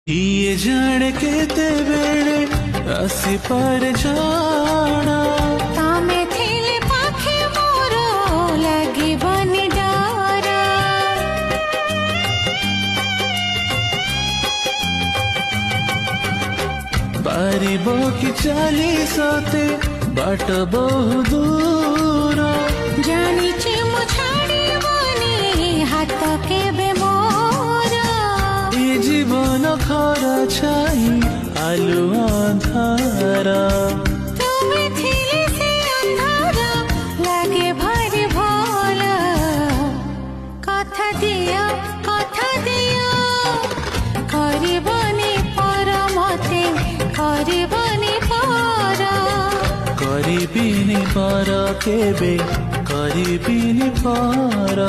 ये जाने केते बेड़े आसी पर जाना तामे थिले पाखे मोरो लगी बनी डारा पारिबो कि चाली सते बाट बहु दूर जानी मु छाड़ी बनी हाथ केबे मोरा ये जीवन खरा छाई आलु अंधारा तुमे थिले से अंधारा लगे भारी भोला कथा दिया करबनी पर मते करबनी पर करिबिनी पर केबे करिबिनी पर